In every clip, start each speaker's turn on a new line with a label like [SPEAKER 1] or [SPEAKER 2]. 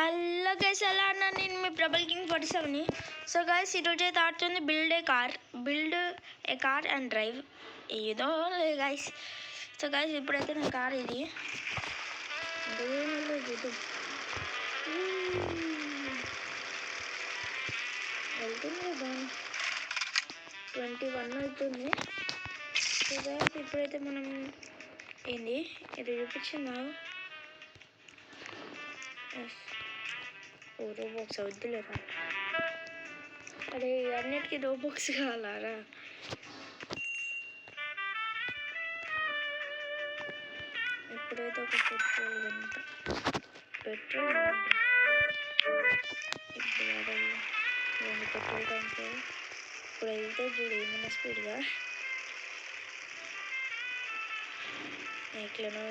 [SPEAKER 1] Hello guys, ఎలా అన్నా నేను మీ ప్రబల్ కింగ్ 47ని. సో గైస్, ఈరోజు అయితే ఆడుతుంది build a car and drive ఏదో లేదు గైస్. సో గైస్, ఇప్పుడైతే నా కార్ ఇది వెళ్తుంది బాగా 21 అవుతుంది. సో గైస్, ఇప్పుడైతే మనం ఏంది ఇది చూపించిందా రోబాక్స్ వద్దులేరా, అరే అన్నిటికీ రోబాక్స్ కావాలరా. ఇప్పుడైతే ఒక పెట్రోల్ ఇప్పుడు రెండు పెట్రోల్ ట్యాంక్ ఇప్పుడు వెళ్తే చూడు ఏమైనా స్పీడ్గా ఎట్లనో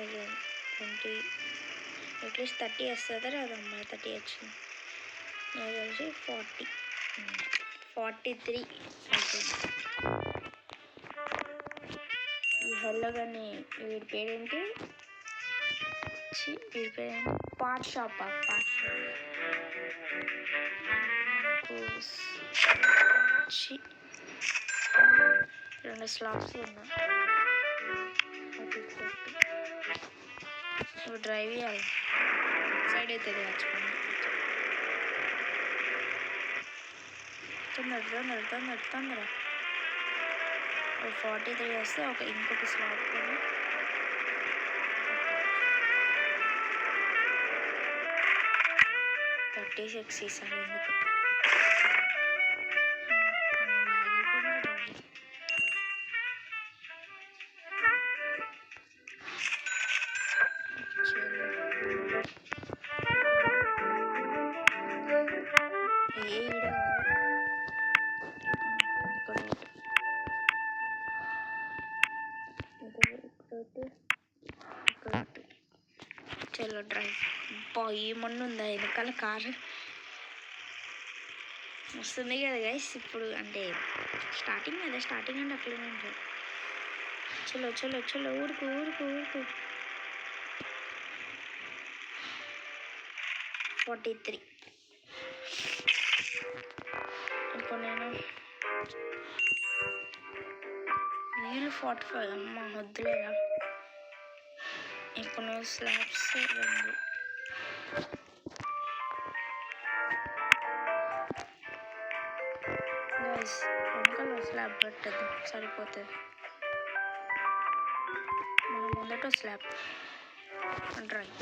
[SPEAKER 1] 20 అట్లీస్ట్ 30 వస్తుందా రాదమ్మా. 30 వచ్చింది నాకు తెలిసి 43 ఈ హెల్లో కానీ వీడి పేరేంటి, వీడి పేరేంటి, పార్ట్ షాప్. రెండు స్లాబ్స్ ఉన్నా ఇప్పుడు డ్రైవ్ చేయాలి. సైడ్ అవుతుంది మర్చిపోయింది. తొందర 43 వస్తే ఇంకొక స్లాబ్ కూడా 36 ఈసారి ఎందుకు చలో డ్రైవ్. ఏమన్నా ఉందా వెనకాల కారు వస్తుంది కదా గైస్. ఇప్పుడు అంటే స్టార్టింగ్ అంటే అట్లనే ఉంటుంది. చలో ఊరుకు 43. ఇప్పుడు నేను వీళ్ళు 45 అమ్మ వద్దులేదా. ఇప్పుడు నేను స్లాబ్స్ 2 గైస్, వెనకాల స్లాబ్ పెట్టద్దు సరిపోతుంది. మనం మొదట స్లాబ్ డ్రైవ్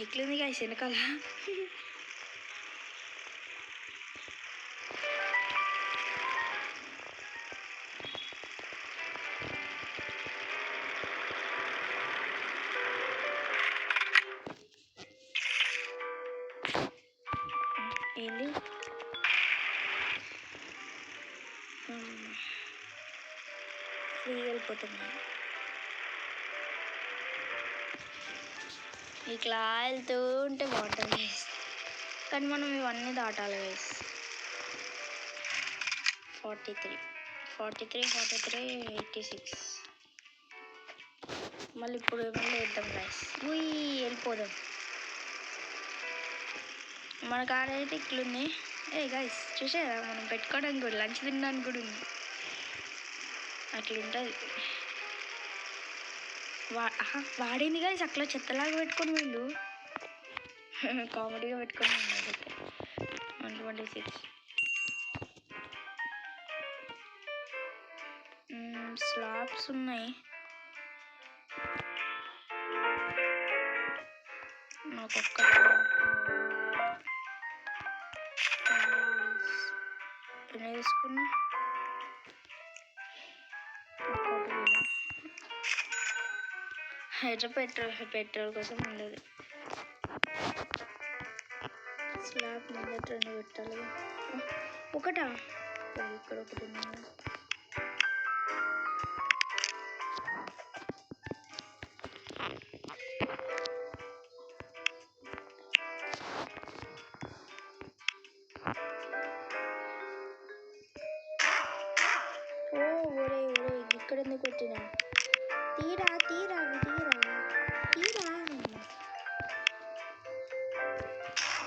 [SPEAKER 1] ఎట్లుంది గైస్ వెనకాల. ఏంది ఫ్రీగా వెళ్ళిపోతున్నాయి. ఇట్లా వెళ్తూ ఉంటే బాగుంటుంది గైస్, కానీ మనం ఇవన్నీ దాటాలి గైస్. 43 86. మళ్ళీ ఇప్పుడు ఏమన్నా వేద్దాం గైస్. వెళ్ళిపోదాం. మన కార్ అయితే ఇట్లుంది. గైస్ చూసారా, మనం పెట్టుకోవడానికి కూడా లంచ్ తినడానికి కూడా ఉంది. అట్లుంటుంది. వాడింది గైస్ అట్లా చెత్తలాగా పెట్టుకొని వీళ్ళు కామెడీగా పెట్టుకొని ఉన్నాడు. 126 స్లాబ్స్ ఉన్నాయి. నాకు తీసుకున్నా పెట్రోల్ కోసం ఉండదు. స్లాబ్ ముందర 2 పెట్టాలి. ఒకటా ఇక్కడ ఒకటి ఉంది. ఒరే ఇక్కడ ఎందుకు వచ్చినా తీరా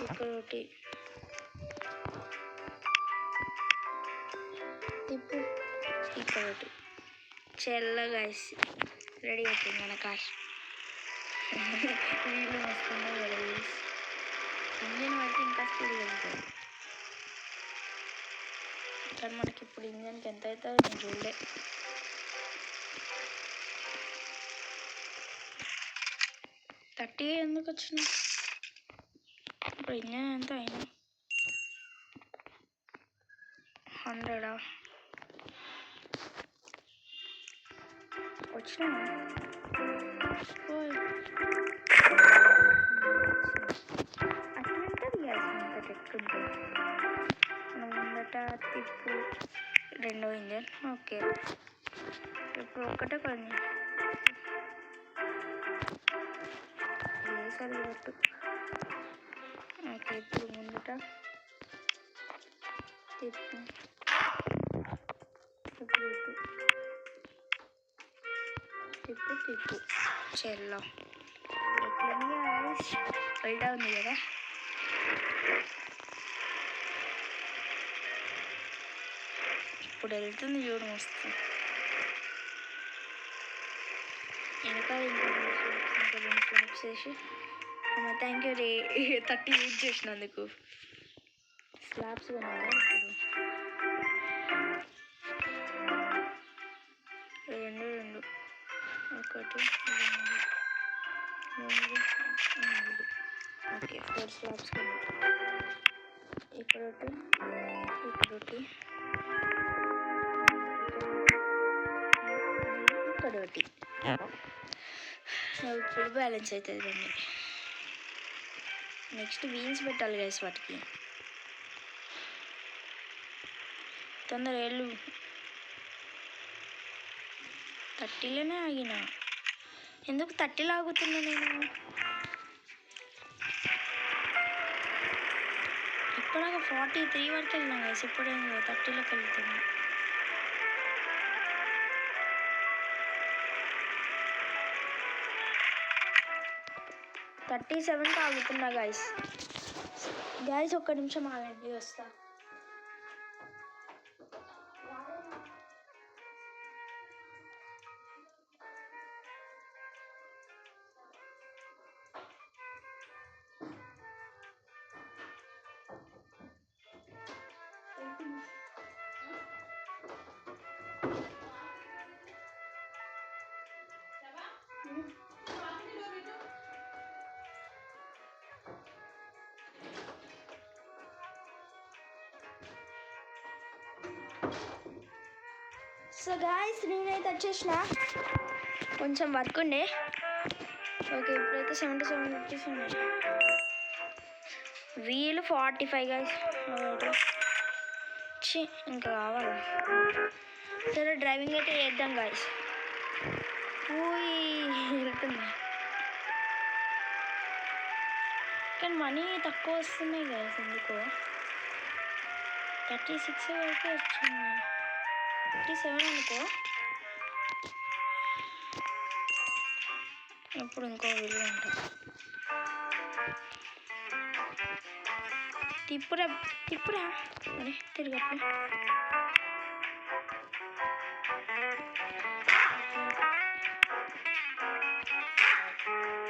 [SPEAKER 1] ఇక్కడ ఒకటి తిప్పు, ఇక్కడ ఒకటి. చల్ల గైస్, రెడీ అయిపోయింది మన కార్. వీళ్ళు వస్తున్నాయి కదా వీల్స్. ఇంజన్ పడితే ఇంకా స్పీడ్ వెళ్తుంది. కానీ మనకి ఇప్పుడు ఇంజన్కి ఎంత అవుతుందో నేను చూడలే. థర్టీ ఎందుకు వచ్చినా? ఇప్పుడు ఇంజన్ ఎంత అయినా 100 వచ్చినా? అట్లుంటుంది కదా అంత టెక్ ఉంటుంది. మనం ముందట తిప్పు, రెండో ఇంజన్. ఓకే, ఇప్పుడు ఒక్కటే కొన్ని సరిగ్గా పెట్టు. ఓకే, ఇప్పుడు ముందట తిప్పు, తిప్పు తిప్పు తిప్పు. చెల్లో ఎట్లుంది గాయ్స్? వెల్డా ఉంది కదా. ఇప్పుడు వెళ్తుంది చూడు మస్తు. వెనకాల ఇంకా 2 స్లాబ్స్ వేసి థ్యాంక్ యూ రే 30 యూజ్ చేసినందుకు. స్లాబ్స్ కొన్నారా ఇప్పుడు? రెండు ఒకటి 2 3 4. ఓకే, 4 స్లాబ్స్ కొన్నా. ఇక్కడొకటి, ఇక్కడొకటి, ఇక్కడొకటి. ఇప్పుడు బ్యాలెన్స్ అవుతుంది బండి. నెక్స్ట్ వీల్స్ పెట్టాలి గైస్ వాటికి. తొందర వెళ్ళు. 30లోనే ఆగిన. ఎందుకు 30లో ఆగుతున్నా నేను? ఇప్పటిదాకా 43 వరకు వెళ్ళినా గైస్. ఇప్పుడు 30లోకి వెళ్తున్నా. థర్టీ 37కి ఆగుతున్నా గైస్. ఒక్క నిమిషం ఆగండి, వస్తా. సో గాయస్, నేనైతే వచ్చేసిన. కొంచెం వర్క్ ఉండే. ఓకే, ఇప్పుడైతే 77 రూపీస్ ఉన్నాయి. వీలు 45 గాయస్. ఇంకా కావాలా? సరే, డ్రైవింగ్ అయితే చేద్దాం గాయస్. వెళ్తుంది కానీ మనీ తక్కువ వస్తున్నాయి గాయస్. ఎందుకో 36 వరకు వచ్చింది. 37 అనుకో. ఇప్పుడు ఇంకో విలువ ఉంటుంది. తిప్పురా తిప్పురా. అరే తిరగట్లే.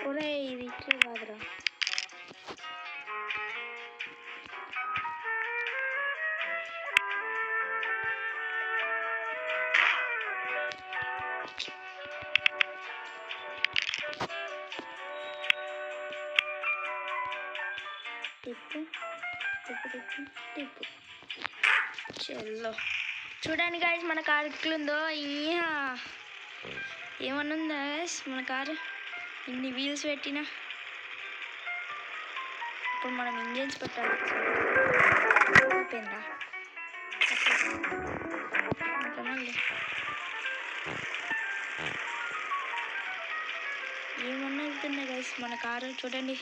[SPEAKER 1] ఒరే ఇది ఇట్లా కాదురా. తిప్పు తిప్పు తిప్పు తిప్పు. చల్లో, చూడండి గాయస్ మన కారు ఎట్లుందో. ఏమన్నా ఉందా గాయస్ మన కారు? ఇన్ని వీల్స్ పెట్టినా. ఇప్పుడు మనం ఇంజన్స్ పెట్టాలి. అయిపోయిందా? ఏమన్నా వెళ్తున్నా గైస్ మన కారు. చూడండి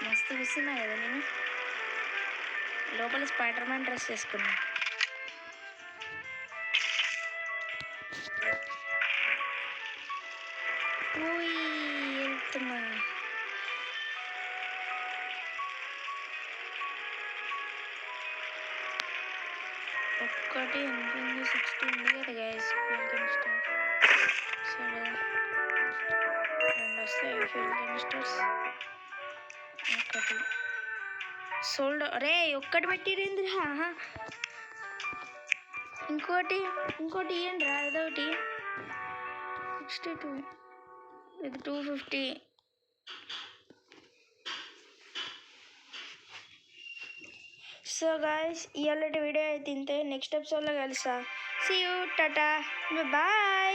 [SPEAKER 1] మస్తు కూర్చున్నా కదా నేను. లోపల స్పైడర్ మ్యాన్ డ్రెస్ వేసుకున్నా. వెళ్తున్నా. ఒక్కటి ఉంటుంది 60 ఉంది కదా గైస్ ఫ్యూల్ కెనిస్టర్. సరే 2 వస్తాయి ఫ్యూల్ కెనిస్టర్స్. ఒకటి సోల్డ్. అరే ఒక్కటి పెట్టిరేంద్రా. ఇంకోటి ఇవ్వండి రా ఏదోటి. 62 ఇది 250. సో గాయస్ ఇవాళ వీడియో అయితే ఇంతే. నెక్స్ట్ ఎపిసోడ్లో కలుస్తా. See you, tata, bye.